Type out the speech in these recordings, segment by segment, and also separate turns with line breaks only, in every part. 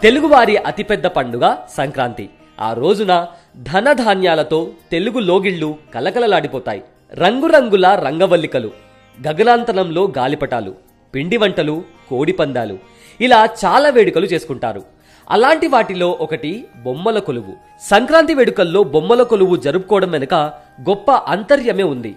తెలుగువారి అతిపెద్ద పండుగ సంక్రాంతి. ఆ రోజున ధనధాన్యాలతో తెలుగు లోగిళ్లు కలకలలాడిపోతాయి. రంగురంగుల రంగవల్లికలు, గగనాంతరంలో గాలిపటాలు, పిండి వంటలు, కోడిపందాలు, ఇలా చాలా వేడుకలు చేసుకుంటారు. అలాంటి వాటిలో ఒకటి బొమ్మల కొలువు. సంక్రాంతి వేడుకల్లో బొమ్మల కొలువు జరుపుకోవడం వెనుక గొప్ప అంతర్యమే ఉంది.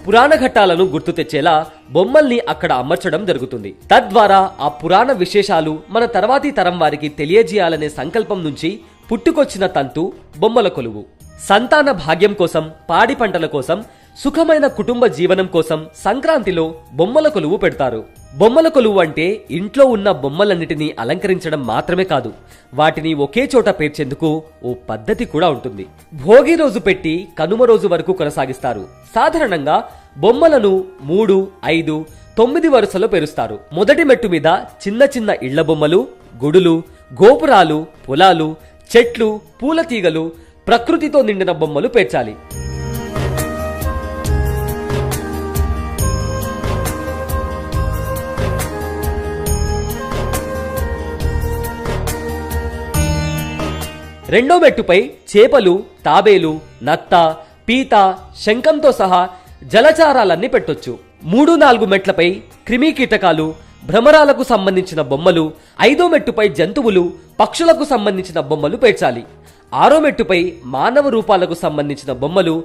పురాణ ఘట్టాలను గుర్తు తెచ్చేలా బొమ్మల్ని అక్కడ అమర్చడం జరుగుతుంది. తద్వారా ఆ పురాణ విశేషాలు మన తర్వాతి తరం వారికి తెలియజేయాలనే సంకల్పం నుంచి పుట్టుకొచ్చిన తంతు బొమ్మల కొలువు. సంతాన భాగ్యం కోసం, పాడి పంటల కోసం, సుఖమైన కుటుంబ జీవనం కోసం సంక్రాంతిలో బొమ్మల కొలువు పెడతారు. బొమ్మల కొలువు అంటే ఇంట్లో ఉన్న బొమ్మలన్నిటినీ అలంకరించడం మాత్రమే కాదు, వాటిని ఒకే చోట పేర్చేందుకు ఓ పద్ధతి కూడా ఉంటుంది. భోగి రోజు పెట్టి కనుమ రోజు వరకు కొనసాగిస్తారు. సాధారణంగా బొమ్మలను 3, 5, 9 వరుసలో పేరుస్తారు. మొదటి మెట్టు మీద చిన్న చిన్న ఇళ్ల బొమ్మలు, గుడులు, గోపురాలు, పొలాలు, చెట్లు, పూల తీగలు, ప్రకృతితో నిండిన బొమ్మలు పేర్చాలి. రెండో మెట్టుపై చేపలు, తాబేలు, నత్త, పీత, శంఖంతో సహా జలచారాలన్నీ పెట్టొచ్చు. 3, 4 మెట్లపై క్రిమి కీటకాలు, భ్రమరాలకు సంబంధించిన బొమ్మలు, 5వ మెట్టుపై జంతువులు, పక్షులకు సంబంధించిన బొమ్మలు పేర్చాలి. 6వ మెట్టుపై మానవ రూపాలకు సంబంధించిన బొమ్మలు,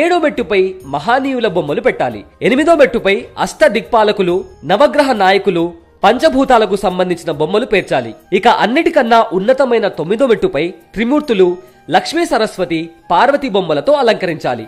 7వ మెట్టుపై మహానీయుల బొమ్మలు పెట్టాలి. 8వ మెట్టుపై అష్ట దిక్పాలకులు, నవగ్రహ నాయకులు, పంచభూతాలకు సంబంధించిన బొమ్మలు పేర్చాలి. ఇక అన్నిటికన్నా ఉన్నతమైన 9వ మెట్టుపై త్రిమూర్తులు, లక్ష్మీ సరస్వతి, పార్వతి బొమ్మలతో అలంకరించాలి.